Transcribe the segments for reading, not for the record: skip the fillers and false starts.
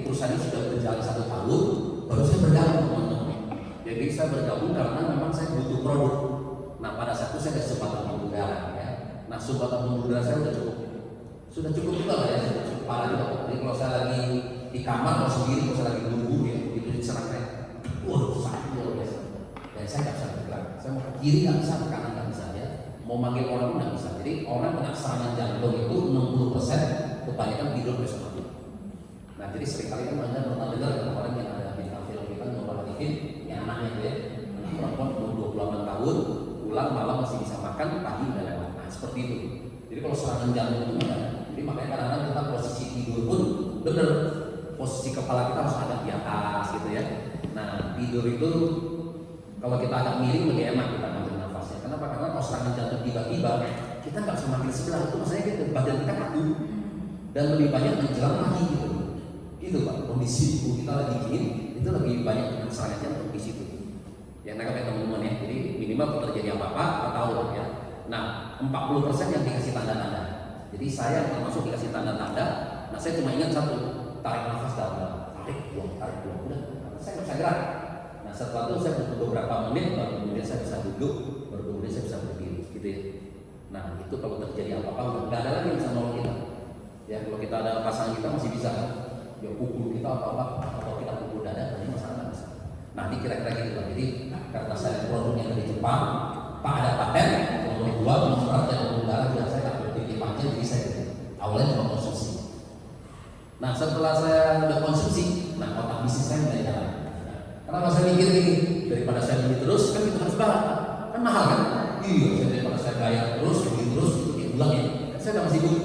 perusahaan ini sudah berjalan 1 tahun, baru saya bergabung teman-teman. Jadi saya bergabung karena memang saya butuh produk. Nah pada saat itu saya ada sumbatan pembuluh darah ya. Nah sumbatan pembuluh darah saya sudah cukup juga lah ya, sudah cukup parah juga. Jadi kalau saya lagi di kamar kalau sendiri, kalau saya lagi nunggu ya, itu diserang saya, waduh sakit luar biasa. Dan saya nggak bisa bergerak. Saya mau ke kiri nggak bisa, ke kanan nggak bisa ya. Mau manggil orang pun nggak bisa. Jadi orang kena serangan jantung itu 60% kebanyakan tidur besok pagi. Nah jadi seringkali kan Anda pernah dengar kemarin yang ada bintang film kita Nurul Arifin, yang anaknya itu ya, anak perempuan umur 28 tahun, pulang malam masih bisa makan, pagi udah lewat. Nah seperti itu. Jadi kalau serangan jantung itu ada. Jadi makanya kadang-kadang kita posisi tidur pun bener, posisi kepala kita harus ada di atas gitu ya. Nah tidur itu kalau kita agak miring lebih enak kita ngambil nafasnya. Kenapa? Karena kalau serangan jantung tiba-tiba kita nggak bisa makin sebelah, itu maksudnya gitu, badan kita kaku dan lebih banyak menjelang pagi gitu. Itu Pak, kondisi tubuh kita lagi dingin itu lebih banyak dengan serangan jantung di situ. Yang nangkap teman-teman ya. Jadi minimal kalau terjadi apa-apa kita tahu ya. Nah 40% yang dikasih tanda-tanda. Jadi saya termasuk dikasih tanda-tanda. Nah saya cuma ingat satu, tarik nafas dalam, tarik buang, udah. Saya nggak bisa gerak. Nah setelah itu saya butuh beberapa menit, baru kemudian saya bisa duduk, baru kemudian saya bisa berdiri, gitu ya. Nah itu kalau terjadi apa-apa, nggak ada lagi yang bisa nolong kita. Ya kalau kita ada pasangan kita masih bisa kan, ya pukul kita atau kita pukul dada, ini masalah nggak bisa. Nah ini kira-kira gitu. Jadi karena saya produknya dari Jepang, Pak ada paten, nomor 2, nomor 4 dan nomor darah sudah saya tak berpikir panjang, jadi saya awalnya cuma konsumsi. Nah setelah saya udah konsumsi, nah otak bisnis saya mulai jalan. Karena saya mikir gini, daripada saya beli terus, kan kita harus bayar, kan mahal kan? Iya, daripada saya bayar terus, beli terus, itu kayak bulan ya, kan saya udah masih butuh.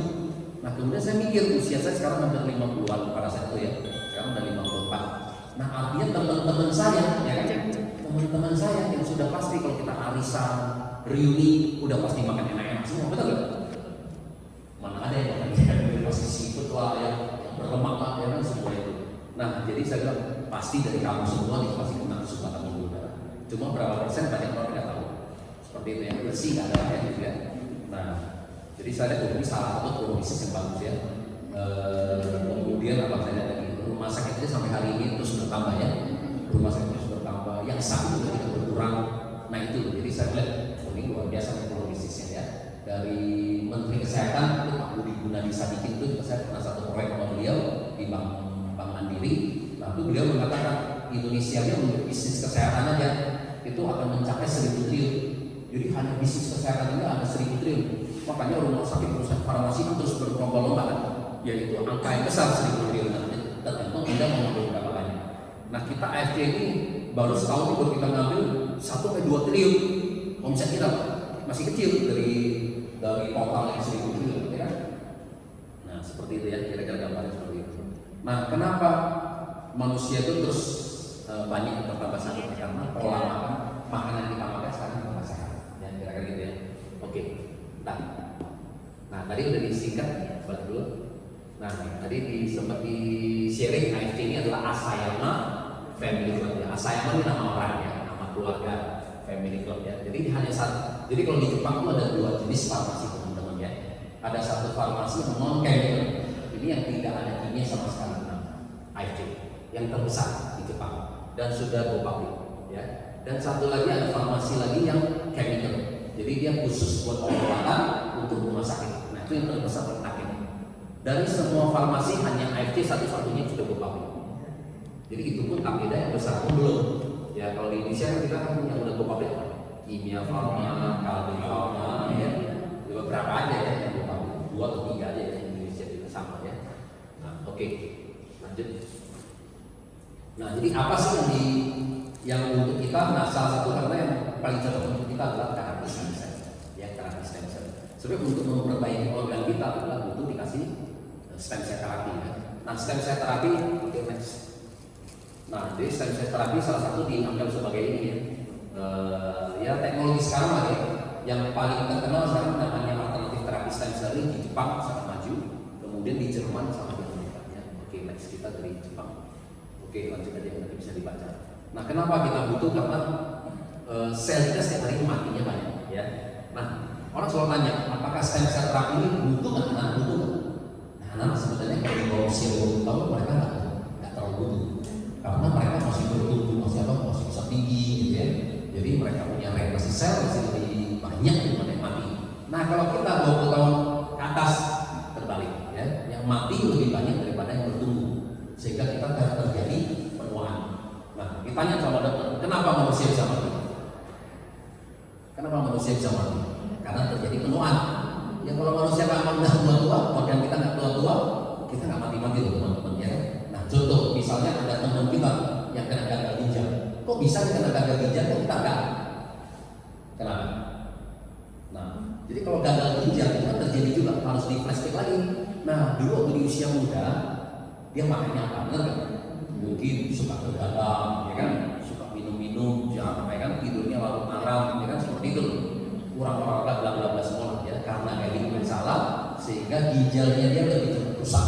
Nah kemudian saya mikir, usia saya sekarang hampir 50-an pada saat itu ya, sekarang udah 54. Nah artinya teman-teman saya, ya kan? Teman-teman saya yang sudah pasti kalau kita arisan, reuni, udah pasti makan enak-enak semua, betul gak? Mana ada yang makan pasti seafood lah ya, berlemak lah ya kan semua itu. Nah jadi saya bilang pasti dari kamu semua nih pasti kena sumbatan pembuluh darah. Cuma berapa persen banyak orang tidak tahu. Seperti itu yang bersih ada ya gitu ya. Nah jadi saya lihat ini salah satu peluang bisnis yang bagus ya. Kemudian apa saya lihat lagi, rumah sakit ini sampai hari ini terus bertambah ya. Rumah sakit terus bertambah, yang sakit juga tidak berkurang. Nah itu jadi saya lihat ini luar biasa peluang bisnisnya ya. Dari Menteri Kesehatan itu Pak Budi Gunadi Sadikin itu saya pernah satu proyek sama beliau di Bank Mandiri. Nah itu beliau mengatakan Indonesia untuk bisnis kesehatan aja itu akan mencapai 1.000 triliun. Jadi hanya bisnis kesehatan ini ada 1.000 triliun. Makanya rumah sakit perusahaan farmasi itu terus berlomba-lomba kan, yaitu angka yang besar 1.000 triliun. Dan tentu Anda mau ngambil berapa banyak. Nah kita AFC ini baru setahun baru kita ngambil 1-2 triliun. Omset kita masih kecil dari total yang 1.000 triliun, ya kan? Nah seperti itu ya kira-kira gambarnya seperti itu. Nah kenapa manusia itu terus banyak bertambah sakit? Karena pola makanan kita makan sekarang tambah sehat. Ya kira-kira gitu ya. Oke. Nah tadi udah disingkat, balik dulu. Nah tadi sempat di sharing AFC ini adalah Asayama Family Club ya. Asayama ini nama orang ya, nama keluarga Family Club ya. Jadi hanya satu. Jadi kalau di Jepang itu ada 2 jenis farmasi teman-teman ya. Ada satu farmasi yang non chemical. Ini yang tidak ada kimia sama sekali. AFC yang terbesar di Jepang dan sudah go public ya. Dan satu lagi ada farmasi lagi yang chemical. Jadi dia khusus buat obat-obatan untuk rumah sakit. Nah itu yang terbesar letaknya. Dari semua farmasi hanya AFC satu-satunya sudah go public. Jadi itu pun Takeda yang besar pun belum. Ya kalau di Indonesia kita kan yang udah go public Kimia Farma, Kalbe Farma, ya beberapa aja ya yang go public, 2 atau 3 aja ya di Indonesia juga sama ya. Nah oke. Lanjut. Nah, jadi apa sih yang untuk kita? Nah, salah satu karena yang paling cocok untuk kita adalah terapi stem cell. Ya, terapi stem cell. Sebenarnya untuk memperbaiki organ kita adalah butuh dikasih stem cell terapi. Ya. Nah, stem cell terapi, oke, next. Nah, jadi stem cell terapi salah satu dianggap sebagai ini ya. Ya teknologi sekarang lah ya. Yang paling terkenal sekarang namanya alternatif terapi stem cell ini di Jepang sangat maju. Kemudian di Jerman sama di Amerika ya. Oke, next kita dari Jepang. Oke, lanjut aja nanti bisa dibaca. Nah, kenapa kita butuh? Karena sel kita setiap hari matinya banyak ya. Nah, orang selalu tanya, apakah stem cell terapi ini butuh nggak? Nah, butuh. Nah, sebenarnya kalau di bawah usia 20 tahun mereka nggak terlalu regenerasi sel masih lebih banyak daripada yang mati. Nah kalau kita 20 tahun ke atas terbalik, ya, yang mati lebih banyak daripada yang bertumbuh, sehingga kita terjadi penuaan. Nah kita tanya sama dokter, kenapa manusia bisa mati? Kenapa manusia bisa mati? Karena terjadi penuaan. Ya kalau manusia nggak mau tua-tua, organ kita nggak tua-tua, kita nggak mati-mati loh teman-teman ya. Nah contoh misalnya ada teman kita yang kena gagal ginjal. Kok bisa kena gagal ginjal? Kok kita enggak? Kenapa? Nah, jadi kalau gagal ginjal itu kan terjadi juga, harus di flashback lagi. Nah, dulu waktu di usia muda dia makannya apa? Benar kan? Mungkin suka bergadang, ya kan? Suka minum-minum, jangan pakai kan tidurnya larut malam, ya kan? Seperti itu. Kurang olahraga, bla bla bla semua, ya. Karena kayak gitu yang salah, sehingga ginjalnya dia lebih cepat rusak.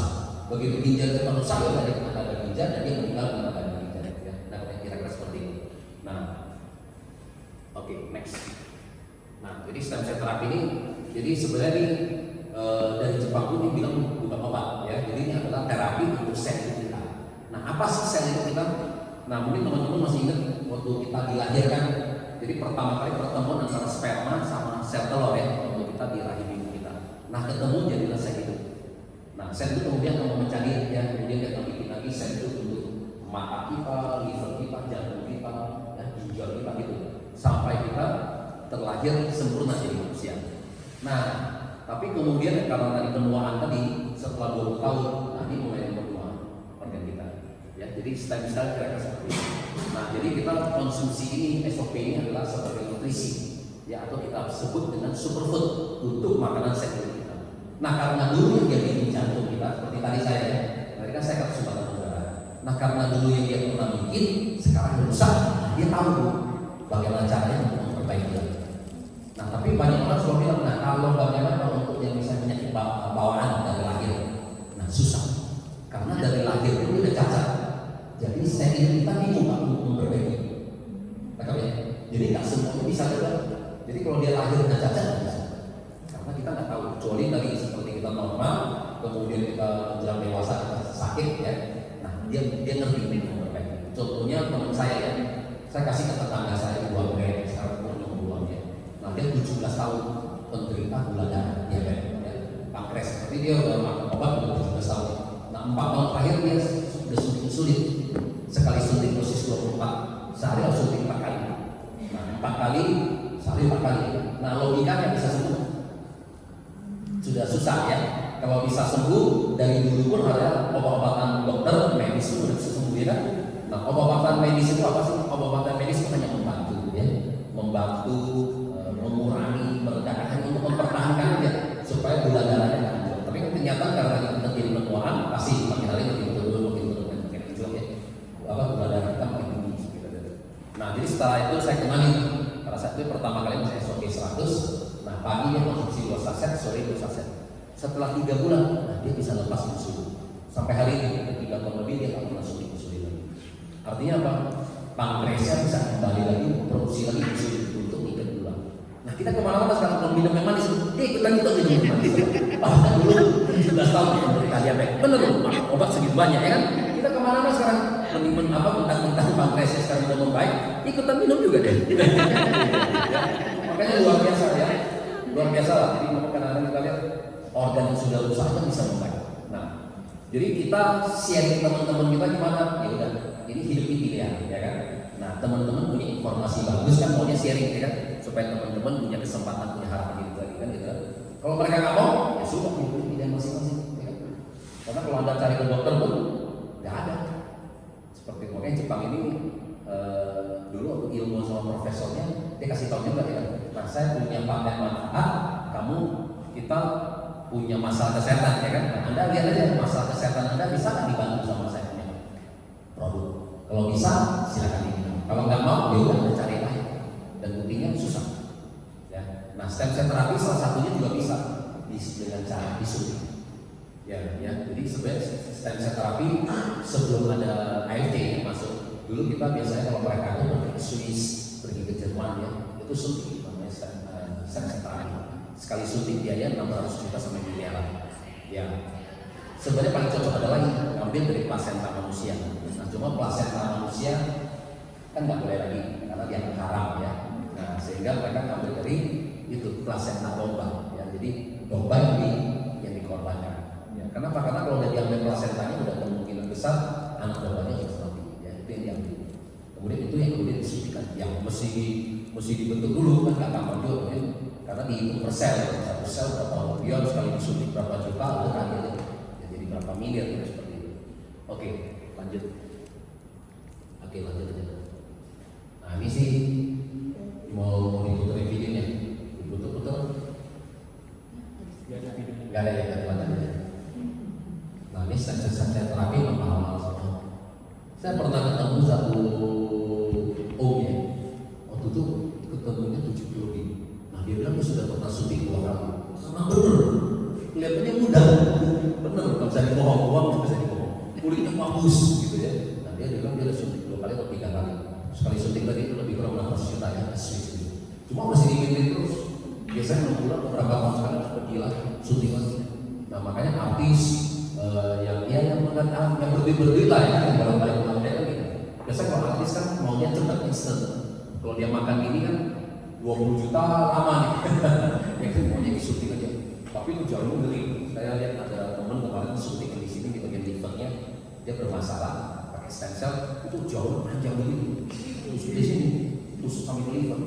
Begitu ginjal cepat rusak, ya dari gagal ginjal dan dia meninggal karena gagal ginjal. Ya. Nah, kira-kira seperti itu. Nah, oke, next. Nah, jadi stem cell terapi ini, jadi sebenarnya ini dari Jepang pun dibilang bukan obat, ya. Jadi ini adalah terapi untuk sel itu kita. Nah, apa sih sel itu kita? Nah, mungkin teman-teman masih ingat waktu kita dilahirkan. Jadi pertama kali pertemuan antara sperma sama sel telur ya, waktu kita di rahim ibu kita. Nah, ketemu jadilah sel itu. Nah, sel itu kemudian akan memecah diri, ya. Kemudian kita bikin lagi sel itu untuk mata kita, liver kita, jantung kita, ya, ginjal kita gitu, sampai kita terlahir sempurna jadi manusia. Nah, tapi kemudian karena tadi penuaan tadi setelah 20 tahun, nah ini mulai penuaan organ kita. Ya, jadi style kira-kira seperti ini. Nah, jadi kita konsumsi ini SOP ini adalah sebagai nutrisi, ya, atau kita sebut dengan superfood untuk makanan sel kita. Nah, karena dulu yang jadi jantung kita, seperti tadi saya ya, tadi kan saya ke sumbatan udara. Nah, karena dulu yang dia pernah bikin, sekarang rusak, dia tahu bagaimana caranya untuk memperbaiki itu. Nah, tapi banyak orang selalu bilang, nah kalau bagaimana untuk yang bisa penyakit bawaan dari lahir? Nah, susah, karena dari lahir itu udah cacat. Jadi sel kita bingung untuk memperbaiki. Nah, ya? Jadi nggak semuanya bisa juga. Jadi kalau dia lahir udah cacat, nggak bisa. Karena kita nggak tahu. Kecuali tadi seperti kita normal, kemudian kita menjelang dewasa kita sakit, ya. Nah, dia ngerti memperbaiki. Contohnya teman saya ya, saya kasih ke tetangga saya di buah brand, sekarang umur buahnya. Nah, dia 17 tahun penderita gula darah, diabetes, ya, pankreas. Tapi dia udah makan obat udah 17 tahun. Nah, 4 tahun terakhir dia sudah suntik insulin. Sekali suntik dosis 24, sehari harus suntik 4 kali. Nah, 4 kali, sehari 4 kali. Nah, logikanya bisa sembuh. Sudah susah ya. Kalau bisa sembuh, dari dulu pun ada obat-obatan dokter, medis itu sudah bisa sembuh, ya kan? Nah, obat-obatan medis itu apa sih? Obat-obatan medis itu hanya membantu, ya, membantu mengurangi, meredakan, untuk mempertahankan aja supaya gula darahnya tidak naik. Tapi ternyata karena kita terjadi penuaan, pasti makin hari makin turun, ya. Apa gula darah kita makin tinggi gitu. Nah, jadi setelah itu saya kenali. Pada saat itu pertama kali saya SOP 100. Nah, pagi dia konsumsi 2 saset, sore 2 saset. Setelah 3 bulan, nah dia bisa lepas insulin. Sampai hari ini 3 tahun lebih dia tak pernah suntik insulin lagi. Artinya apa? Pankreasnya bisa kembali lagi produksi lagi insulin untuk ikat gula. Nah, kita kemana-mana sekarang kalau minum yang manis, ikutan kita minum yang manis. Bahkan dulu 17 tahun menderita diabetes, bener loh, obat segitu banyak ya kan? Kita kemana-mana sekarang mentang-mentang pankreasnya sekarang sudah membaik, ikutan minum juga deh. Ya, makanya luar biasa ya, luar biasa lah. Jadi kadang-kadang kita lihat organ yang sudah rusak bisa membaik. Nah, jadi kita sharing teman-teman kita gimana? Ya udah, ini hidup ini pilihan, ya kan? Nah, teman-teman punya informasi bagus kan, maunya sharing, ya kan? Supaya teman-teman punya kesempatan, punya harapan hidup lagi kan, gitu. Kalau mereka nggak mau, ya sudah, hidup pilihan masing-masing, ya kan? Karena kalau anda cari ke dokter pun nggak ada. Seperti makanya Jepang ini dulu waktu ilmu sama profesornya dia kasih tahu juga ya. Nah, saya punya paten manfaat, kamu kita punya masalah kesehatan, ya kan? Nah, anda lihat aja masalah kesehatan anda bisa nggak dibantu sama saya punya produk. Kalau bisa silakan diminum. Kalau nggak mau ya udah cari lain. Dan buktinya susah. Ya. Nah, stem cell terapi salah satunya juga bisa dengan cara disuntik. Ya. Jadi sebenarnya stem cell terapi sebelum ada AFT yang masuk. Dulu kita biasanya kalau mereka itu pergi ke Swiss, pergi ke Jerman, ya, itu suntik namanya stem cell terapi. Sekali suntik biaya 600 juta sampai miliaran. Ya. Sebenarnya paling cocok adalah ngambil dari plasenta manusia. Nah, cuma plasenta manusia kan nggak boleh lagi karena dia haram, ya. Nah, sehingga mereka ngambil dari itu plasenta domba, ya. Jadi domba yang dikorbankan. Ya. Kenapa? Karena kalau udah diambil plasentanya udah kemungkinan besar anak dombanya harus mati. Ya, itu yang diambil. Kemudian itu yang kemudian disuntikan, yang mesti dibentuk dulu kan nggak gampang juga, ya. Karena dihitung per sel, satu sel berapa biar sekali disuntik berapa juta, akhirnya ya, jadi berapa miliar ya, seperti itu. Oke, lanjut. Oke, lanjut aja. Nah, ini sih mau diputerin videonya, diputer-puter. Gak ada yang kelihatan. Nah, ini saya terapi mahal semua. Saya pernah ketemu satu om ya, waktu itu ketemunya 70 lebih. Nah, dia bilang dia sudah pernah suntik 2 kali. Sama bener, kelihatannya mudah, bener. Kalau saya dibohong, uang bisa dibohong. Kulitnya bagus gitu ya. Nah, dia bilang dia udah suntik 2 kali atau 3 kali. Sekali suntik lagi itu lebih kurang 600 juta ya, asli. Cuma masih diingetin terus. Biasanya 6 bulan beberapa tahun sekali gila suntik lagi. Nah, makanya artis yang berdiri lah ya, yang barangkali mulai kan gitu. Biasanya kalau artis kan maunya cepat instan. Kalau dia makan ini kan 20 juta lama nih. Ya kan maunya disuntik aja. Tapi itu jauh ngeri. Saya lihat ada teman kemarin suntik di sini di bagian livernya, dia bermasalah pakai stem cell itu jauh panjang begitu. Tusuk di sini, tusuk sampai liver.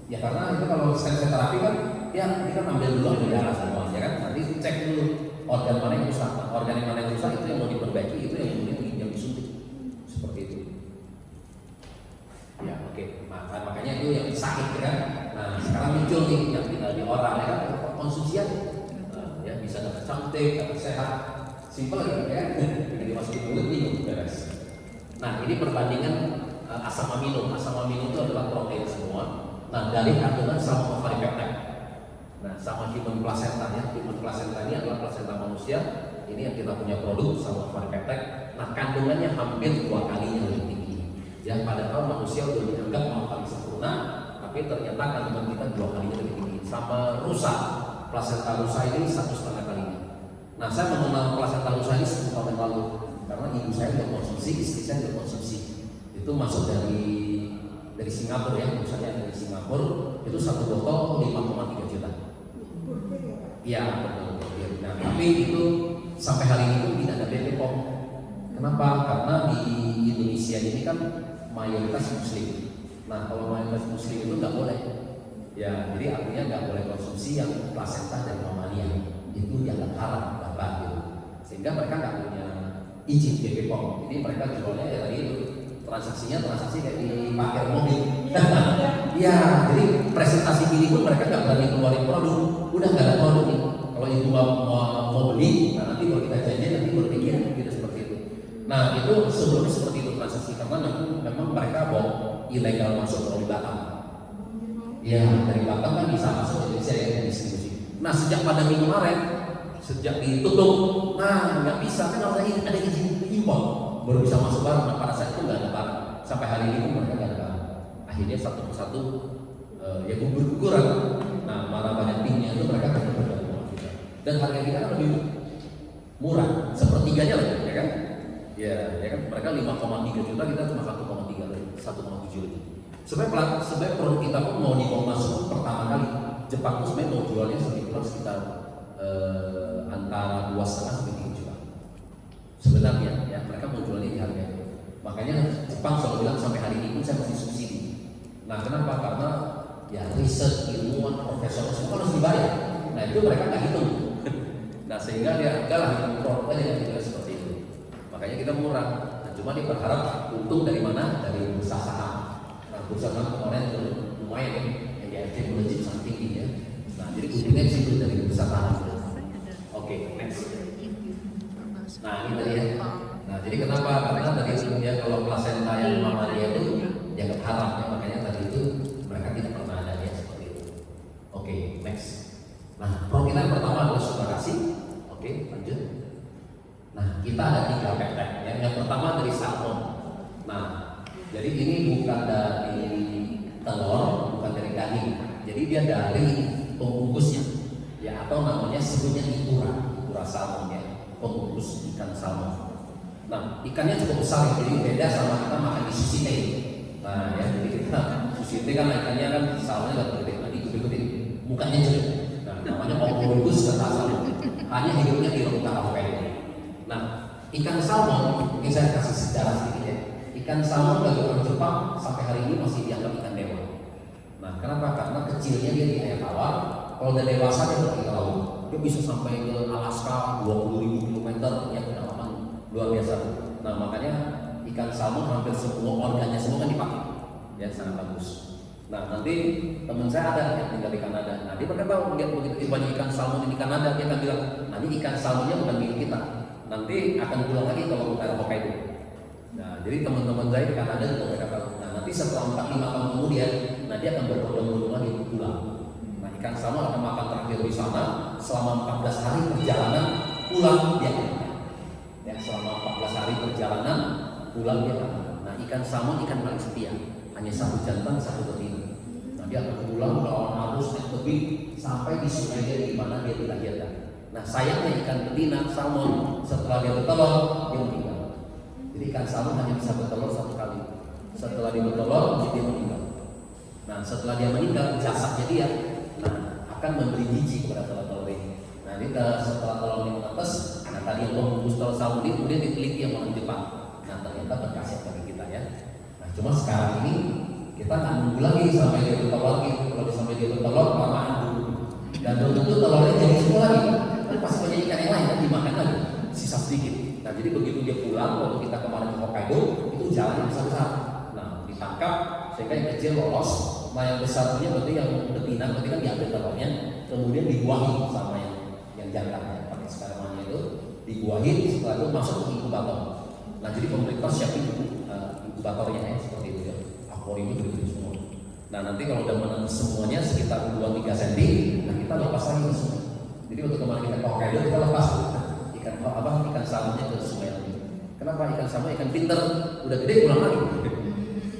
Ya karena itu kalau stem cell terapi kan, ya ini kan ambil dulu dari darah semua, ya kan. Nanti cek dulu organ mana yang rusak, organ yang mana yang rusak itu yang mau diperbaiki, itu yang kemudian yang disuntik seperti itu. Ya oke. Makanya itu yang sakit kan. Nah sekarang muncul nih yang tinggal di orang ya kan, konsumsi aja. Ya bisa dapat cantik, dapat sehat, simpel gitu ya. Dengan dimasukin mulut minum beres. Nah ini perbandingan asam amino. Asam amino itu adalah protein semua. Nah dari kandungan sama ovaripeptide. Nah sama human placenta ya. Human placenta ini adalah placenta manusia. Ini yang kita punya produk sama ovaripeptide. Nah kandungannya hampir 2 kalinya lebih tinggi. Ya padahal manusia udah dianggap mau paling sempurna, tapi ternyata kandungan kita 2 kalinya lebih tinggi. Sama rusa, placenta rusa ini 1,5 kalinya. Nah saya mengenal placenta rusa ini 10 tahun yang lalu karena ibu saya udah konsumsi, istri saya udah konsumsi. Itu masuk dari Singapura ya, misalnya dari Singapura itu 1 botol 5,3 juta. Iya betul. Nah tapi itu sampai hari ini pun tidak ada BPOM. Kenapa? Karena di Indonesia ini kan mayoritas Muslim. Nah kalau mayoritas Muslim itu nggak boleh. Ya jadi artinya nggak boleh konsumsi yang plasenta dan mamalia. Itu dianggap haram, bapak gitu. Sehingga mereka nggak punya izin BPOM. Jadi mereka jualnya ya tadi itu. Transaksi kayak di parkir mobil. Iya, jadi presentasi ini pun mereka nggak berani keluarin produk. Udah nggak ada produk nih. Kalau ibu mau beli, nah nanti kalau kita janji nanti baru bikin gitu seperti itu. Nah itu sebelumnya seperti itu transaksi karena memang mereka bawa ilegal masuk dari Batam. Ya dari Batam kan bisa masuk Indonesia ya distribusi. Nah sejak pandemi kemarin, sejak ditutup, nah nggak bisa kan harus ada izin impor. Baru bisa masuk barang, nah pada saat itu nggak ada barang. Sampai hari ini pun mereka nggak ada barang. Akhirnya satu persatu ya berkurang. Nah mana banyak timnya itu mereka akan bergabung kita. Dan harga kita kan lebih murah, sepertiganya lah, ya kan? Ya kan mereka 5,3 juta, kita cuma 1,3, 1,7 lagi. Sebenarnya produk kita pun mau dibawa masuk pertama kali. Jepang itu sebenarnya mau jualnya sekitar antara 2,5 sampai 3 juta. Sebenarnya ya mereka mau jualnya di harga itu. Makanya Jepang selalu bilang sampai hari ini pun saya masih subsidi. Nah kenapa? Karena ya riset, ilmuwan, profesor semua harus dibayar. Nah itu mereka nggak hitung. Nah sehingga dia enggak lah hitung produk aja yang kita seperti itu. Makanya kita murah. Nah, cuma dia berharap untung dari mana? Dari bursa saham. Nah bursa saham kemarin itu lumayan ya. Yang di FT melejit sangat tinggi ya. Nah jadi untungnya di situ dari bursa saham. Oke, next. Nah ini tadi ya. Nah jadi kenapa? Karena tadi ya kalau plasenta yang mamalia itu dianggap haram ya, makanya tadi itu mereka tidak pernah ada ya seperti itu. Oke, next. Nah protein pertama adalah subarasi. Oke, lanjut. Nah kita ada 3 peptide. Yang pertama dari salmon. Nah jadi ini bukan dari telur, bukan dari daging. Jadi dia dari pembungkusnya ya, atau namanya sebutnya ikura salmon ya. Pembungkus ikan salmon. Nah, ikannya cukup besar, jadi beda sama kita makan di sushi teh. Nah, ya, jadi kita Siti kan ikannya kan salmonnya nggak gede, nanti ikut-ikutin mukanya jelek. Nah, namanya Oculus kata salmon. Hanya hidupnya di utara Hokkaido. Nah, ikan salmon, ini saya kasih sejarah sedikit ya. Ikan salmon bagi orang Jepang sampai hari ini masih dianggap ikan dewa. Nah, kenapa? Karena kecilnya dia di air tawar. Kalau udah dewasa dia pergi ke laut. Dia bisa sampai ke Alaska 20.000 km ya, kedalaman luar biasa. Nah, makanya ikan salmon hampir semua organnya semua kan dipakai. Ya, sangat bagus. Nah, nanti teman saya ada yang tinggal di Kanada. Nah, dia berkata lihat begitu banyak ikan salmon di Kanada, dia akan bilang, nanti ikan salmonnya bukan milik kita. Nanti akan pulang lagi kalau ke Hokkaido. Nah, jadi teman-teman saya di Kanada juga mereka tahu. Nah, nanti setelah 4-5 tahun kemudian, nah dia akan berbondong-bondong lagi pulang. Nah, ikan salmon akan makan terakhir di sana selama 14 hari perjalanan pulang dia akan. Ya, selama 14 hari perjalanan pulang dia akan. Nah, ikan salmon ikan paling setia, hanya satu jantan satu betina. Nah, dia akan pulang melawan arus naik tebing sampai di sungai dia di mana dia dilahirkan. Nah, sayangnya ikan betina salmon setelah dia bertelur dia meninggal. Jadi ikan salmon hanya bisa bertelur satu kali. Setelah dia bertelur dia meninggal. Nah, setelah dia meninggal jasadnya dia akan memberi biji kepada telur-telur ini. Nah, ini setelah telur ini menetas, anak tadi yang membungkus telur salmon ini kemudian diteliti yang orang Jepang. Nah, ternyata berkhasiat bagi kita ya. Nah, cuma sekarang ini kita nggak nunggu lagi sampai dia bertelur lagi. Kalau sampai dia bertelur kelamaan dulu. Dan belum tentu telurnya jadi semua lagi. Kan pasti banyak ikan yang lain kan dimakan lagi, sisa sedikit. Nah, jadi begitu dia pulang, waktu kita kemarin ke Hokkaido itu jalan yang besar-besar. Nah, ditangkap sehingga yang kecil lolos. Nah, yang besar punya berarti yang betina berarti kan diambil telurnya, kemudian dibuahin sama yang jantannya pakai spermanya itu dibuahin, setelah itu masuk ke inkubator. Nah, jadi pemerintah siapin inkubatornya ya seperti itu ya. Akuarium itu gede semua. Nah, nanti kalau udah menetas semuanya sekitar 2-3 cm, nah kita lepas lagi ke sungai. Jadi waktu kemarin kita ke Hokkaido kita lepas ikan salmonnya ke sungai lagi. Kenapa? Ikan salmon ikan pinter, udah gede pulang lagi.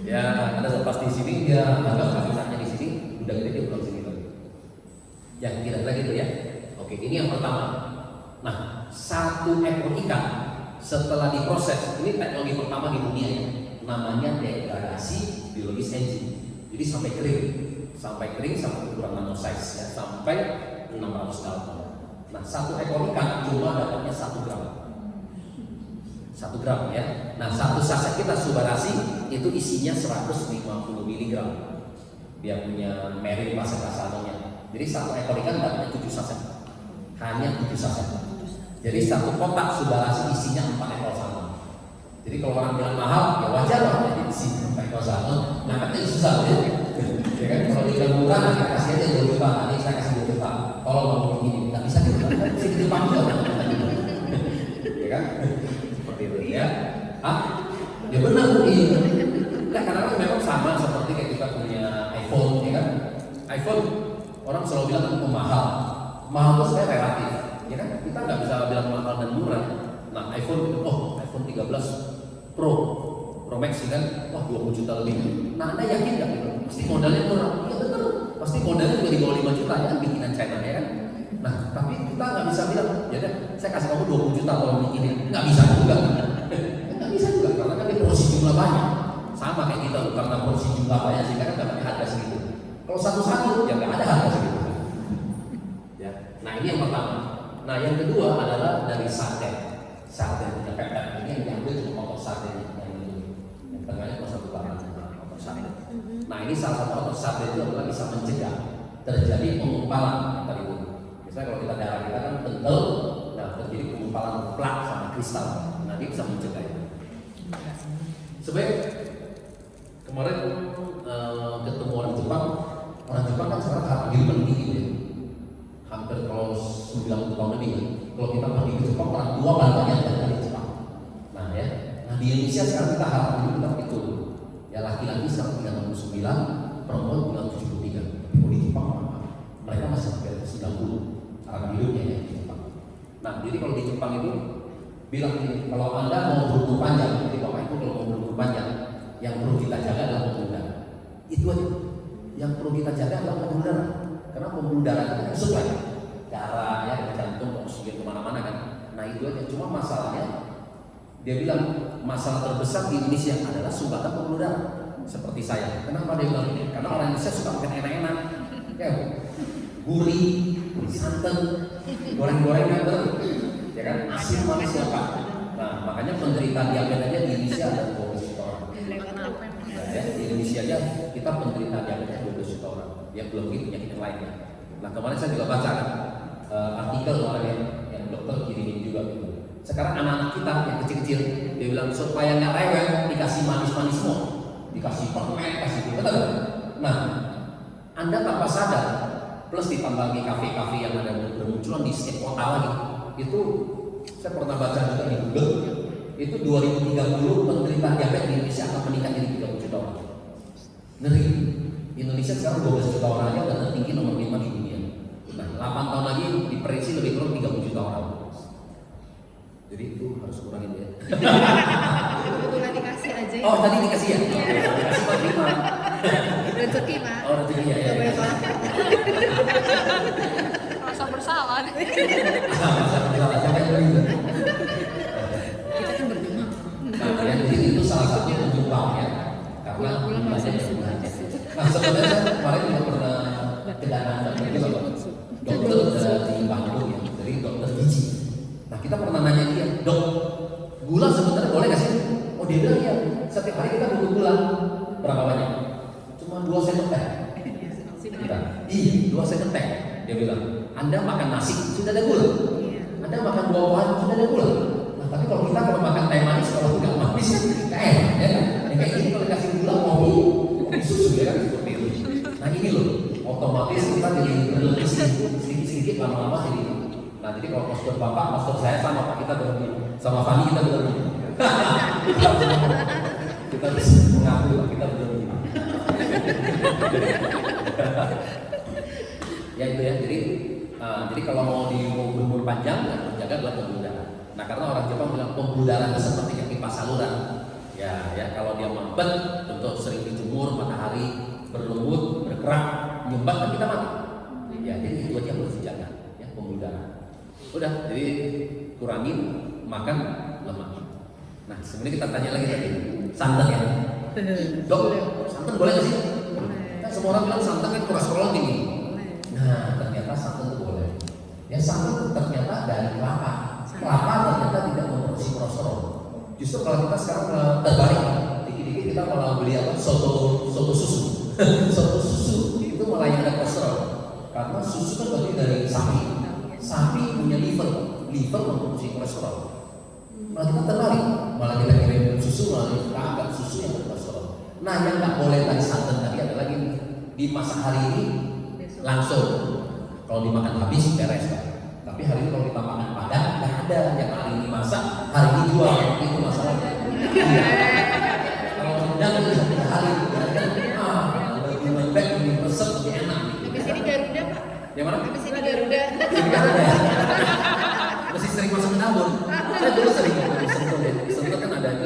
Ya, ada lepas di sini dia agak habitatnya di sini, udah gede dia pulang sini lagi. Ya, kira-kira gitu ya. Oke, ini yang pertama. Nah, satu ekor ikan setelah diproses, ini teknologi pertama di dunia ya, namanya degradasi biologis engine. Jadi sampai kering sampai ukuran nanosize ya, sampai 600 dalton. Nah, satu ekor ikan cuma dapatnya 1 gram. 1 gram ya. Nah, satu saset kita Subarasi itu isinya 150 mg. Dia punya meril bahasa kasarnya. Jadi satu ekor ikan dapatnya 7 saset. Hanya 7 saset. Jadi satu kotak Subarasi isinya 4 ekor salmon. Jadi kalau orang bilang mahal, ya wajar lah jadi isi 4 ekor salmon. Ngangkatnya susah ya. Ya kan, kalau dibilang murah, kita kasih aja 2 juta. Nanti saya kasih 2 juta. Kalau mau begini, nggak bisa juga. Bisa di Jepang juga. Ya kan? Ya, ya benar iya. Nah, karena memang sama seperti kayak kita punya iPhone, ya kan? iPhone orang selalu bilang kan mahal. Mahal itu sebenarnya relatif, ya kan? Kita nggak bisa bilang mahal dan murah. Nah, iPhone 13 Pro Max kan, 20 juta lebih. Nah, Anda yakin nggak? Pasti modalnya murah. Iya betul. Pasti modalnya juga di bawah 5 juta ya, bikinan China ya kan? Nah, tapi kita nggak bisa bilang, ya deh, saya kasih kamu 20 juta kalau bikinin. Nggak bisa juga. Nggak bisa juga, karena kan dia porsi jumlah banyak. Sama kayak kita, karena porsi jumlah banyak sehingga kan dapatnya harga segitu. Kalau satu-satu, ya nggak ada harga segitu. Ya. Nah, ini yang pertama. Nah, yang kedua adalah dari sarden. Sarden punya pepet. Ini yang diambil cuma otot sarden yang itu. Yang tengahnya cuma satu bahan otot sarden. Nah, ini salah satu otot sarden itu adalah bisa mencegah terjadi pengumpalan yang tadi itu. Misalnya kalau kita darah kita kan kental, nah terjadi pengumpalan plak sama kristal. Nah, dia bisa mencegah itu. Sebenarnya kemarin ketemu orang Jepang kan sekarang harga hidup tinggi ya. Hampir kalau 90 tahun lebih ya. Kalau kita pergi ke Jepang orang tua paling banyak dari Jepang. Nah ya, di Indonesia sekarang kita harga hidup kita itu ya laki-laki sekarang 39, perempuan tinggal 73. Tapi kalau di Jepang mereka masih hampir 90 harga hidupnya ya di Jepang. Nah, jadi kalau di Jepang itu bilang ini, kalau Anda mau berumur panjang, jadi Bapak Ibu kalau mau berumur panjang, yang perlu kita jaga adalah pembuluh darah. Itu aja. Yang perlu kita jaga adalah pembuluh darah. Karena pembuluh darah itu kan supply darah ya, jantung, oksigen kemana-mana kan. Nah, itu aja. Cuma masalahnya, dia bilang masalah terbesar di Indonesia adalah sumbatan pembuluh darah. seperti saya. Kenapa dia bilang ini? Karena orang Indonesia suka makan enak-enak, ya, gurih, santan, goreng-gorengan terus, ya kan, asin manis apa. Nah, makanya penderita diabetes aja di Indonesia ada 12 juta orang. Ya, di Indonesia aja kita penderita diabetes 12 juta orang. Ya belum lagi penyakit yang lainnya. Nah, kemarin saya juga baca kan, artikel orang yang dokter kirimin juga gitu. Sekarang anak-anak kita yang kecil-kecil, dia bilang supaya nggak rewel dikasih manis-manis semua, dikasih permen, kasih gitu, betul. Nah, Anda tanpa sadar, plus ditambah di kafe-kafe yang ada bermunculan di setiap kota lagi, itu saya pernah baca juga di Google, itu 2030 penderita diabetes di Indonesia akan meningkat jadi 30 juta orang. Ngeri. Indonesia sekarang 12 juta orang aja udah tertinggi nomor 5 di dunia. Nah, 8 tahun lagi diprediksi lebih kurang 30 juta orang. Jadi itu harus kurangin ya. Kebetulan dikasih aja. Oh, tadi dikasih ya? Dikasih Pak Bima. Rezeki, Pak. Oh, rezeki ya. Gak boleh tolak. Rasa bersalah. Salah, sampai begitu. Kita kan berjumlah. Nah, yang jadi itu salah satu penyumbang ya. Karena Pulang-pulang banyak langsung yang suka. Nah, sebenarnya saya kemarin juga pernah kedatangan dokter dari Bandung ya, dari dokter gizi. Nah, kita pernah nanya dia, dok, gula sebenarnya boleh nggak sih? Oh, dia bilang ya, setiap hari kita butuh gula. Berapa banyak? Cuma 2 sendok teh. Iya, 2 sendok teh. Dia bilang, Anda makan nasi sudah ada gula. Anda makan buah-buahan sudah ada gula. Nah, tapi kalau kita makan teh manis, kalau nggak manis kan nggak enak, ya kan? Kayak gini kalau dikasih gula kopi susu ya kan seperti itu. Nah ini loh, otomatis kita jadi berlebih sedikit-sedikit lama-lama jadi. Nah jadi kalau postur bapak, postur saya sama Pak, kita berlebih, sama Fani kita berlebih. Kita harus mengaku kita berlebih. Ya itu ya, jadi kalau mau di umur panjang, ya menjaga adalah pembuluh darah. Nah karena orang Jepang bilang pembuluh darah itu seperti kipas saluran. Ya kalau dia mampet, untuk sering dijemur matahari, berlembut, bergerak, nyumbat kan kita mati. Ya jadi itu aja harus dijaga, ya pembuluh darah. Udah, jadi kurangin makan lemak. Nah sebenarnya kita tanya lagi tadi, santan ya, dok, santan boleh nggak sih? Kan semua orang bilang santan kan kolesterol tinggi. Nah ternyata santan itu boleh. Ya santan ternyata dari kelapa. Kelapa ternyata tidak memproduksi kolesterol. Justru kalau kita sekarang terbalik, dikit-dikit kita malah beli apa? Soto susu. Soto susu itu malah yang ada kolesterol. Karena susu kan berarti dari sapi. Sapi punya liver memproduksi kolesterol. Malah kita terbalik, malah kita kirim susu, malah kita anggap susu yang berkolesterol. Nah yang nggak boleh tadi santan tadi adalah gini, dimasak hari ini langsung. Kalau dimakan habis beres Pak. Tapi hari ini kalau kita makan padang, nggak ada yang hari ini masak, hari ini jual, itu masalahnya. Kalau rendang itu satu hari, lebih lembek, lebih resep, lebih enak. Habis ini Garuda, Pak. Yang mana? Habis ini Garuda. Mesti sering masuk ke dapur. Saya dulu sering di Sentul kan ada itu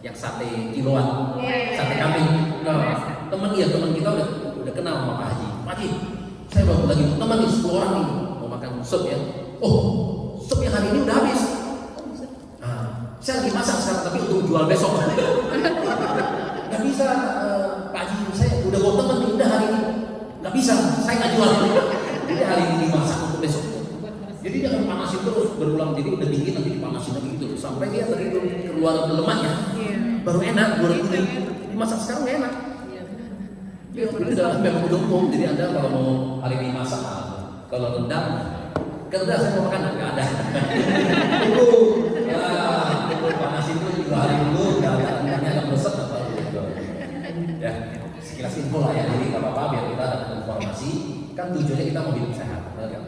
yang sate kiloan, sate kambing. Nah, teman kita udah kenal sama Pak Haji. Pak Haji, saya baru lagi teman nih 10 orang nih mau makan sup ya. Oh, sup yang hari ini udah habis. Nah, saya lagi masak sekarang tapi untuk jual besok. Gak bisa, Pak Haji, saya udah bawa teman nih, udah hari ini. Gak bisa, saya nggak jual. Jadi hari ini dimasak untuk besok. Jadi jangan panasin terus berulang, jadi udah dingin nanti dipanasin lagi gitu sampai dia terhitung keluar lemaknya. Baru enak, baru kuning. Dimasak sekarang nggak enak. Ya, itu udah memang udah umum. Jadi Anda kalau mau hari ini masak, kalau rendang, kan udah saya mau makan nggak ada. Tunggu panasin dulu 2 hari dulu, nggak ada rendangnya nggak meresap apa gitu. Ya, sekilas info lah ya. Jadi nggak apa-apa biar kita dapat informasi. Kan tujuannya kita mau hidup sehat, benar kan?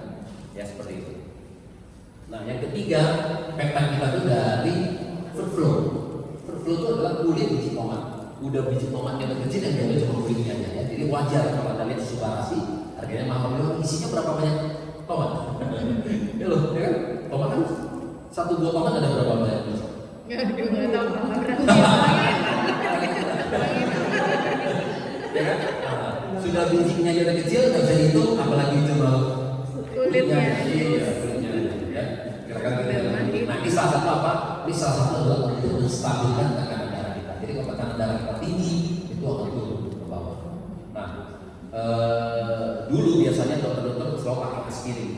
Ya seperti itu. Nah yang ketiga, peptide kita itu dari fruit flow. Fruit flow itu adalah kulit biji tomat. Udah biji tomatnya kecil yang diambil cuma kulitnya aja ya. Jadi wajar kalau Anda lihat subarasi harganya mahal. Isinya berapa banyak tomat? Ya loh, ya kan? Tomat kan 1 buah tomat ada berapa banyak? Nggak tahu berapa. Ya kan? Sudah bijinya aja udah kecil, nggak bisa dihitung, apalagi cuma Kulitnya. Iya, kulitnya ya. Kira-kira gitu. Nah, ini salah satu apa? Ini salah satu adalah untuk menstabilkan tekanan darah kita. Jadi kalau tekanan darah kita tinggi, itu akan turun ke bawah. Nah, dulu biasanya dokter-dokter selalu pakai aspirin.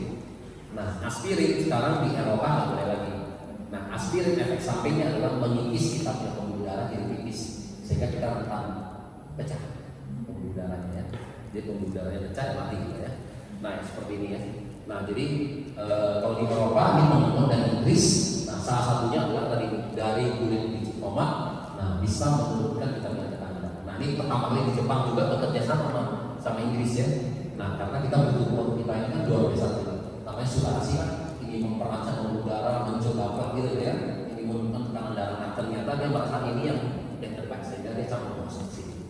Nah, aspirin sekarang di Eropa nggak boleh lagi. Nah, aspirin efek sampingnya adalah mengikis kita punya pembuluh darah jadi tipis, sehingga kita rentan pecah pembuluh darahnya ya. Jadi pembuluh darahnya pecah mati gitu ya. Nah, seperti ini ya. Nah, jadi kalau di Eropa ini teman-teman dan Inggris, nah salah satunya adalah dari kulit biji tomat, nah bisa menurunkan kita punya tekanan darah. Nah, ini pertama kali di Jepang juga bekerja sama Inggris ya. Nah, karena kita butuh kita ini kan luar biasa. Namanya Sulawesi kan ini memperancang pembuluh darah, mencoba gitu ya, ini menurunkan tekanan darah. Nah, ternyata dia merasa ini yang terbaik sehingga dia sama konsumsi.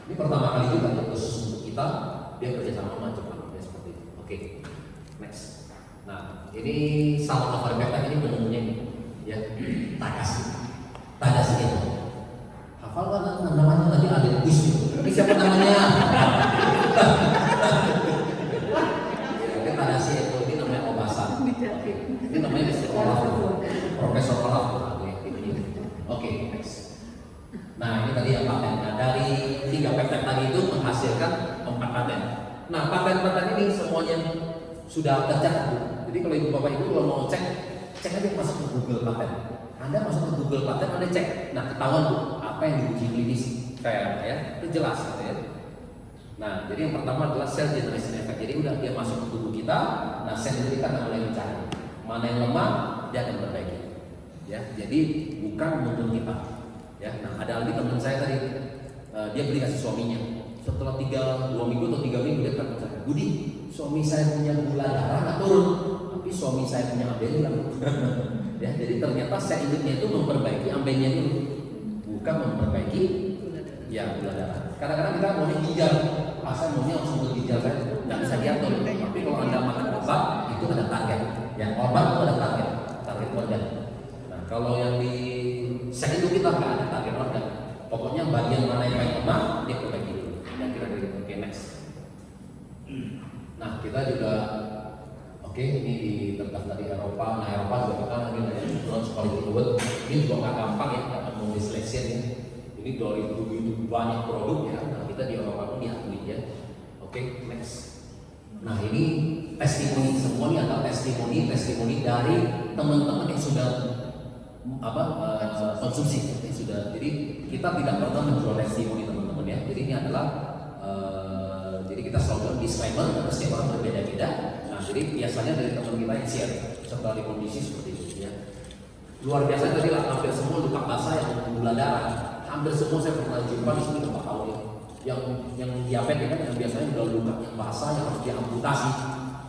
Ini pertama kali juga khusus untuk kita dia kerjasama sama Jepang ya, seperti itu. Oke, next. Nah, ini salah satu ini benar-benar ya Tadashi itu. Hafal kan namanya tadi ada Gus. Ini siapa namanya? Tadashi itu ini namanya Obasa. Ini namanya Olaf, Profesor Olaf. Oke, next. Nah, ini tadi yang paten. Nah, dari 3 paten tadi itu menghasilkan 4 paten. Nah, paten-paten ini semuanya sudah tercatat. Jadi kalau ibu bapak ibu kalau mau cek aja masuk ke Google paten. Anda masuk ke Google paten, Anda cek. Nah, ketahuan tuh apa yang diuji klinis kayak ya, itu jelas gitu ya. Nah, jadi yang pertama adalah cell generation effect. Jadi udah dia masuk ke tubuh kita, nah sel itu kita mulai mencari mana yang lemah, dia akan perbaiki. Ya, jadi bukan untuk kita. Ya, nah ada lagi teman saya tadi, dia beli kasih suaminya. Setelah 2 minggu atau 3 minggu dia akan berkata, Budi, suami saya punya gula darah nggak turun, tapi suami saya punya ambeien. Ya, jadi ternyata sel induknya itu memperbaiki ambeien itu, bukan memperbaiki ya gula darah. Kadang-kadang kita maunya ginjal, saya maunya langsung ke ginjal saya, nggak bisa diatur. Tapi kalau Anda makan obat itu ada target, ya obat itu ada target organ. Nah, kalau yang di sel itu kita nggak ada target organ. Pokoknya bagian mana yang paling lemah dia perbaiki dulu. Dan kira-kira oke, next. Nah, kita juga ini di terdaftar di Eropa. Nah, Eropa juga kita ini non-quality award. Ini juga nggak gampang ya, nggak mau seleksi ya. Ini dari begitu banyak produk ya. Nah, kita di Eropa pun diakui ya. Oke, next. Nah, ini testimoni, semua ini adalah testimoni dari teman-teman yang sudah konsumsi ya, sudah. Jadi kita tidak pernah menjual testimoni teman-teman ya. Jadi ini adalah jadi kita selalu disclaimer karena setiap orang berbeda-beda. Nah, jadi biasanya dari teman kita yang share setelah di kondisi seperti itu ya. Luar biasa tadi lah, hampir semua luka basah yang gula darah. Hampir semua saya pernah jumpa di sini berapa tahun ya. Yang diabetes kan yang biasanya udah luka yang basah yang harus diamputasi.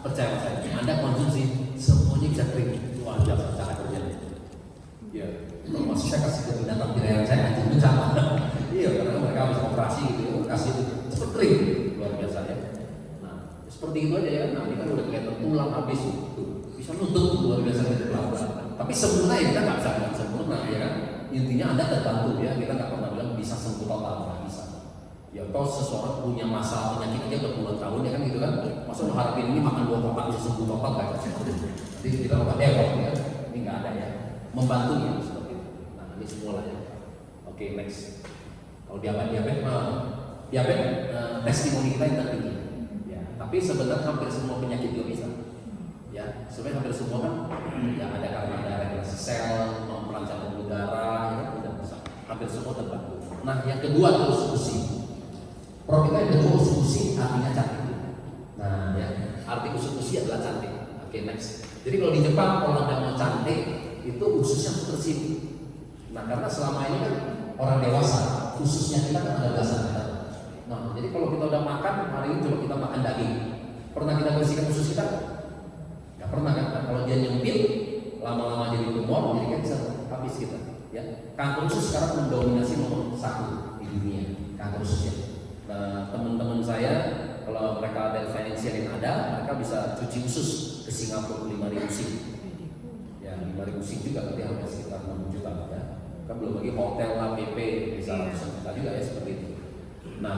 Percaya saya, Anda konsumsi semuanya bisa kering. Luar biasa cara kerjanya. Ya, kalau masih saya kasih ke binatang pilihan saya anjing sama. Iya, karena mereka harus operasi gitu, kasih cepet kering, luar biasa ya. Nah, seperti itu aja ya. Nah, ini kan udah kelihatan tulang habis itu, bisa nutup luar biasa gitu pelan-pelan. Tapi sempurna ya kita nggak bisa bilang sempurna ya kan. Intinya Anda terbantu ya. Kita nggak pernah bilang bisa sembuh total, nggak bisa. Ya, kalau seseorang punya masalah penyakit aja berpuluhan tahun ya kan gitu kan. Masa lo harapin ini makan 2 kotak bisa sembuh total nggak bisa. Jadi kita obat ya, ini nggak ada ya. Membantu ya seperti itu. Nah, ini semua lah ya. Oke, next. Kalau diabetes testimoni kita yang tertinggi. Ya, tapi sebenarnya hampir semua penyakit juga bisa. Ya, sebenarnya hampir semua kan ya ada karena ada regenerasi sel, memperancang pembuluh darah, ya tidak bisa. Hampir semua terbantu. Nah, yang kedua adalah usukushi. Produk kita yang kedua usukushi artinya cantik. Nah, ya, arti usukushi adalah cantik. Oke, next. Jadi kalau di Jepang kalau Anda mau cantik itu ususnya harus bersih. Nah, karena selama ini kan orang dewasa, ususnya kita kan ada belasan meter. Nah, jadi kalau kita udah makan, hari ini coba kita makan daging. Pernah kita bersihkan usus kita? Nggak pernah kan? Nah, kalau dia nyempil, lama-lama jadi tumor, jadi cancer, habis kita. Ya, kanker usus sekarang mendominasi nomor 1 di dunia, kanker ususnya. Nah, teman-teman saya, kalau mereka ada financial yang ada, mereka bisa cuci usus ke Singapura 5.000 sing. Ya, 5.000 sing juga berarti hampir sekitar 6 juta ya. Kan belum lagi hotel lah, PP bisa ratusan juta juga ya seperti itu. Nah,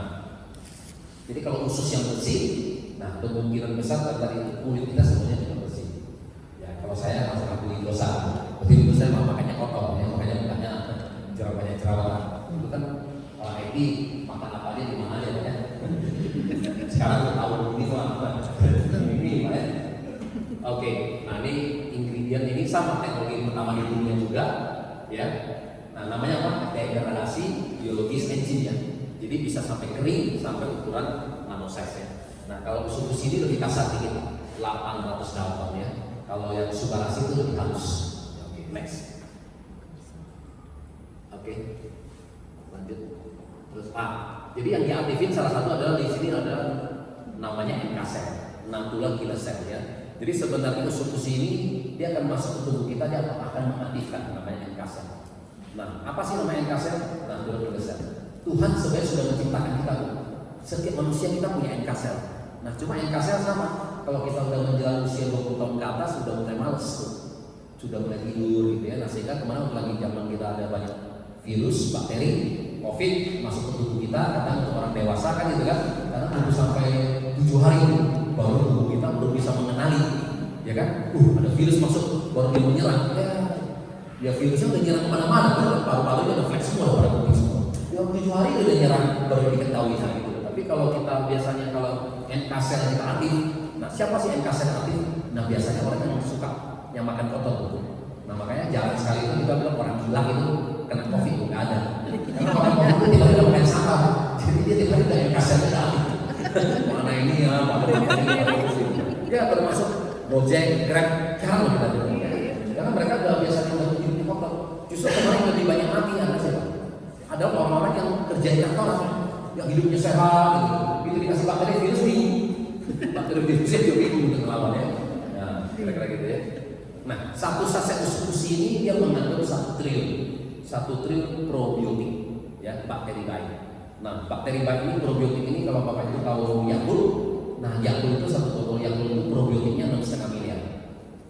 jadi kalau usus yang bersih, nah kemungkinan besar dari kulit kita semuanya juga bersih. Ya, kalau saya masalah kulit dosa, berarti itu saya makanya kotor ya, makanya jerawatnya jerawat. Itu kan Tapi makan apa aja di mana aja ya. Sekarang udah tahu ini tuh apa. Ini Pak ya. Oke, nah ini ingredient ini sama teknologi pertama di dunia juga, ya. Nah namanya apa? Degradasi biologis engine ya. Jadi bisa sampai kering sampai ukuran nanosize ya. Nah kalau suku sini lebih kasar dikit, 800 dalton ya. Kalau yang subarasi itu lebih halus. Oke, next. Oke, lanjut. Terus jadi yang diaktifin salah satu adalah di sini ada namanya NK cell, natural killer cell ya. Jadi sebenarnya usus ini dia akan masuk ke tubuh kita, dia akan mengaktifkan namanya NK cell. Nah, apa sih nama NK cell? Natural killer cell. Tuhan sebenarnya sudah menciptakan kita. Setiap manusia kita punya NK cell. Nah, cuma NK cell sama. Kalau kita udah menjelang usia 20 tahun ke atas sudah mulai males tuh. Sudah mulai tidur gitu ya. Nah, sehingga kemarin lagi zaman kita ada banyak virus, bakteri, COVID masuk ke tubuh kita, kadang untuk orang dewasa kan gitu kan. Karena tunggu sampai 7 hari baru tubuh kita belum bisa mengenali, ya kan? Ada virus masuk baru dia menyerang. Ya virusnya udah nyerang kemana-mana, paru-parunya udah flex semua, pada kuning semua. Ya 7 hari udah nyerang baru diketahui saat itu. Tapi kalau kita biasanya kalau NK cell kita aktif, nah siapa sih NK cell aktif? Nah biasanya orang yang suka yang makan kotor tuh. Nah makanya jarang sekali itu kita bilang orang gila itu kena COVID itu nggak ada. Karena makan kotor itu tidak makan sampah, jadi dia tidak ada NK cell kita aktif. Mana ini ya, mana ini ya termasuk Gojek, Grab, jarang kita bilang ya. Karena mereka udah biasa hidup di kotor. Justru kemarin lebih banyak mati ada siapa? Ada orang-orang yang kerja di kantor, yang hidupnya sehat, gitu dikasih bakteri virus bingung. Bakteri virusnya juga bingung untuk melawan ya. Nah, kira-kira gitu ya. Nah, satu saset usus ini dia mengandung 1 triliun probiotik, ya bakteri baik. Nah, bakteri baik ini probiotik ini kalau Bapak Ibu tahu Yakult, nah Yakult itu satu botol Yakult itu probiotiknya 6,5 miliar.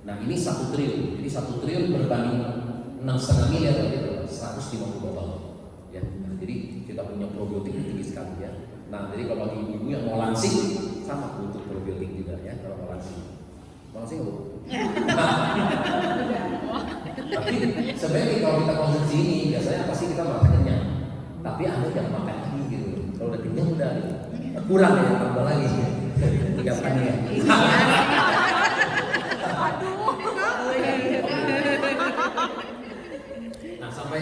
Nah, ini 1 triliun. Jadi 1 triliun berbanding 6,5 miliar itu 150 botol. Ya, nah, jadi kita punya probiotik tinggi sekali ya. Nah, jadi kalau ibu-ibu yang mau lansing sama butuh probiotik juga ya kalau mau lansing. Mau lansing nggak Bu? Tapi sebenarnya kalau kita konsumsi ini biasanya pasti kita merasa kenyang. Tapi Anda jangan makan lagi gitu. Kalau udah kenyang udah kurang ya, tambah lagi ya. Tiga kali ya. Nah sampai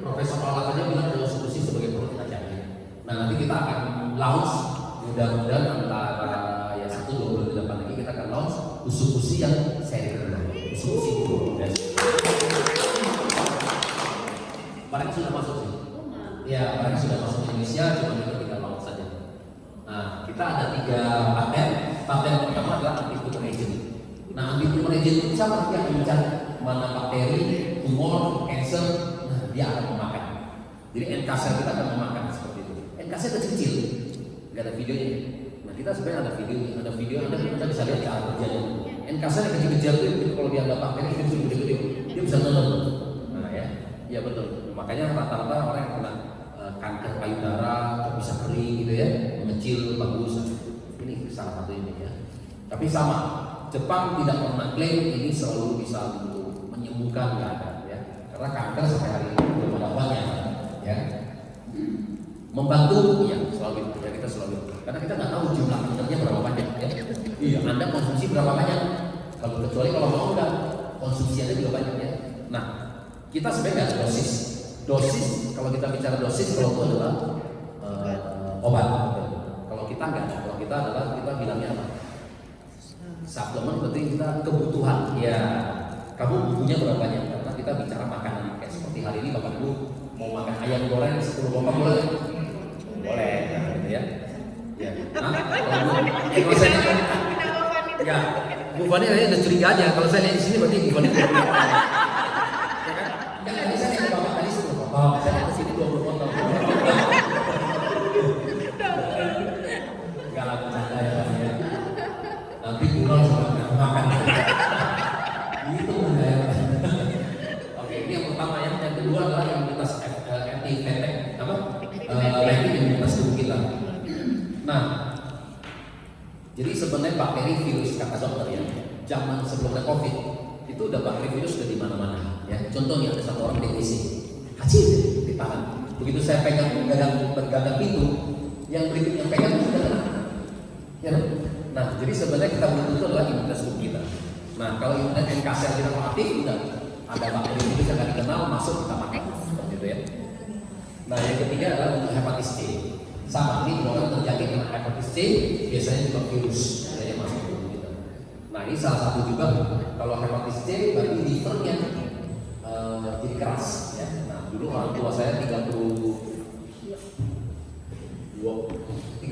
Profesor Paula saja bilang kalau solusi sebagai produk kita jangan. Nah nanti kita akan launch mudah-mudahan antara ya 1-2 bulan ke depan lagi kita akan launch usus yang seri kedua, usus dulu. Mereka sudah masuk sih. Ya, mereka sudah masuk ke Indonesia, cuma kita tinggal launch saja. Nah, kita ada 3 paten. Paten pertama adalah anti-tumor agent. Nah, anti-tumor agent itu siapa yang mencari mana bakteri, tumor, cancer, nah dia akan memakan. Jadi NK cell kita akan memakan seperti itu. NK cell kecil, nggak ada videonya. Nah, kita sebenarnya ada video Anda bisa lihat cara kerjanya. NK cell yang kecil-kecil itu kalau dia ada bakteri virus gede-gede, dia bisa nanam. Nah ya betul. Makanya rata-rata orang yang kena kanker payudara bisa kering gitu ya, mengecil bagus. Ini salah satu ini ya. Tapi sama, Jepang tidak pernah klaim ini selalu bisa untuk menyembuhkan, nggak ada ya. Karena kanker sampai hari ini belum ada obatnya ya. Membantu ya selalu ya, kita selalu. Karena kita nggak tahu jumlah kankernya berapa banyak ya. Iya, Anda konsumsi berapa banyak? Kalau kecuali kalau mau udah konsumsi Anda juga banyak ya. Nah, kita sebenarnya ada dosis kalau kita bicara dosis kalau itu adalah obat. Kalau kita enggak, kalau kita adalah kita bilangnya apa? Suplemen berarti kita kebutuhan. Ya, kamu butuhnya berapa banyak? Karena kita bicara makanan. Kayak seperti hari ini Bapak Ibu mau makan ayam goreng 10 potong boleh? Boleh, nah, gitu ya. Ya. Nah, kalau saya ya, Bu Fani kayaknya udah curiga aja. Kalau saya lihat di sini berarti Bu Fani saya ke sini 20 potong. Enggak laku bercanda ya. Nanti kurang juga makan. Itu ya. Oke, ini yang pertama ya. Yang kedua adalah imunitas anti-infeksi. Apa? Lagi imunitas tubuh kita. Nah, jadi sebenarnya bakteri virus kata dokter ya. Zaman sebelum ada COVID itu udah bakteri virus udah di mana-mana ya. Contohnya ada satu orang DTC. Haji ditahan 2 begitu saya pegang bergadang pintu, yang berikutnya pegang itu sudah kena. Ya, nah, jadi sebenarnya kita butuh itu adalah imunitas tubuh kita. Nah, kalau imunitas NK-sel kita aktif, udah ada bakteri itu bisa nggak dikenal masuk kita makan, gitu ya. Nah, yang ketiga adalah untuk hepatitis C. Sama, ini kalau terjadi kena hepatitis C, biasanya juga virus yang masuk ke tubuh kita. Nah, ini salah satu juga kalau hepatitis C berarti livernya jadi keras. Ya. Nah, dulu orang tua saya 30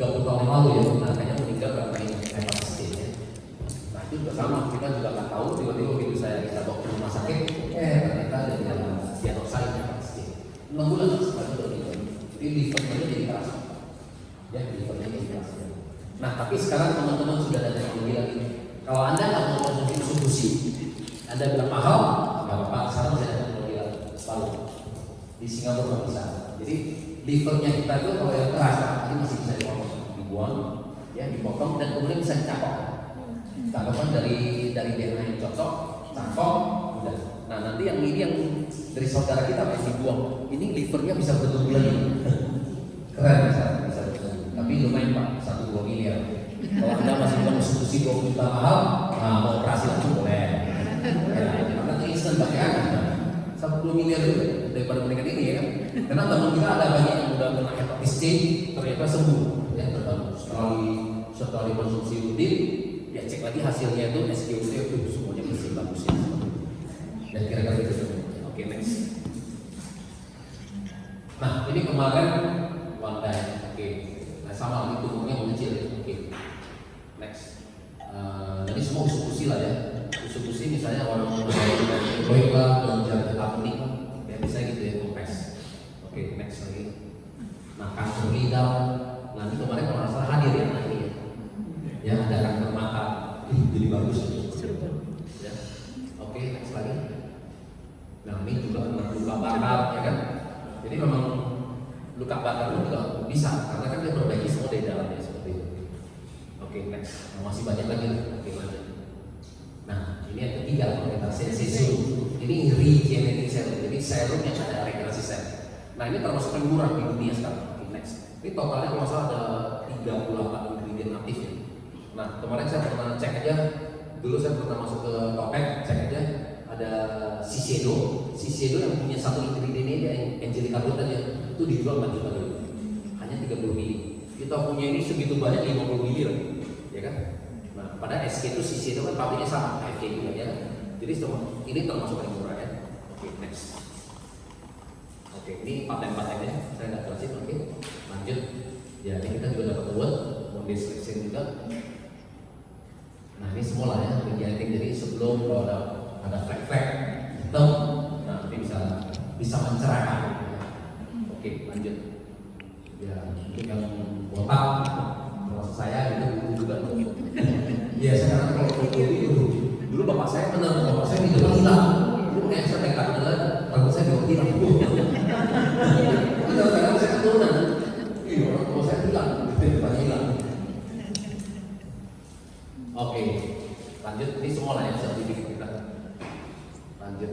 tahun yang lalu ya, nah kayaknya meninggal karena hepatitis C ya. Nah itu juga sama, kita juga nggak tahu tiba-tiba begitu saya kita bawa ke rumah sakit, ternyata ada diagnosa hepatitis C. 6 bulan setelah itu meninggal. Jadi livernya jadi keras, ya livernya jadi keras. Nah tapi sekarang teman-teman sudah ada teknologi lagi. Kalau anda nggak mau konsumsi substitusi, anda bilang mahal, nggak apa-apa. Sekarang sudah ada teknologi lagi, baru di Singapura bisa. Jadi livernya kita itu kalau yang keras, ini masih bisa dibuang, ya dipotong dan kemudian bisa dicakok. Cakokan dari DNA yang cocok, cakok, udah. Nah nanti yang ini yang dari saudara kita masih dibuang, ini livernya bisa bertumbuh lagi. Keren bisa bertumbuh. Tapi lumayan Pak, 1-2 miliar. Kalau anda masih belum substitusi 20 juta mahal, nah mau operasi langsung boleh. Ya, karena itu instan pakai aja. 10 miliar juga daripada meningkat ini ya kan. Karena teman kita ada banyak yang udah kena hepatitis C ternyata sembuh ya, terbaru setelah dikonsumsi rutin ya cek lagi hasilnya itu SGOT itu semuanya bersih bagus ya. Dan kira-kira itu. Oke, next. Nah ini kemarin one day. Oke. Nah sama lagi tubuhnya mengecil ya. Oke. Next. Jadi semua diskusi lah ya. Diskusi misalnya orang baiklah dan jaga kapnik ya bisa gitu ya kompres. Oke, next lagi. Nah kanker ginjal, nanti kemarin kalau nggak salah hadir ya nanti ya ada kanker mata, jadi bagus ya. Oke, next lagi. Nah ini juga luka bakar ya kan. Jadi memang luka bakar itu juga bisa karena kan dia perbaiki semua dari dalamnya seperti itu. Oke, next. Nah, masih banyak lagi. Oke, lanjut. Nah, ini yang ketiga kalau kita serum. Ini regenerating serum. Jadi serum yang ada regenerasi sel. Nah, ini termasuk yang murah di dunia sekarang. Oke, next. Ini totalnya kalau salah ada 38 ingredient aktif ya. Nah, kemarin saya pernah cek aja. Dulu saya pernah masuk ke Topek, cek aja. Ada Shiseido yang punya satu ingredient ini yang Angelica Root aja. Itu dijual 4 juta dulu. Hanya 30 mili. Kita punya ini segitu banyak 50 mili lagi. Ya kan? Nah, pada SK itu Shiseido kan pabriknya sama AFK juga ya. Jadi ini termasuk paling murah ya. Oke, next. Oke, ini paten-patennya saya nggak jelasin. Oke, lanjut. Ya, ini kita juga dapat award, mau deskripsi juga. Nah, ini semua lah ya, regenerating. Jadi sebelum kalau ada flek-flek hitam, nah ini bisa mencerahkan. Oke, lanjut. Ya, mungkin yang botak, kalau saya itu juga. Iya, sekarang kalau foto itu dulu bapak saya benar, bapak saya itu kan hilang. Dulu kayak saya nekat adalah rambut saya dibawa hilang. Itu kadang saya keturunan. Iya, orang tua saya hilang, depannya hilang. Oke, lanjut. Ini semua lah yang bisa dibikin kita. Lanjut.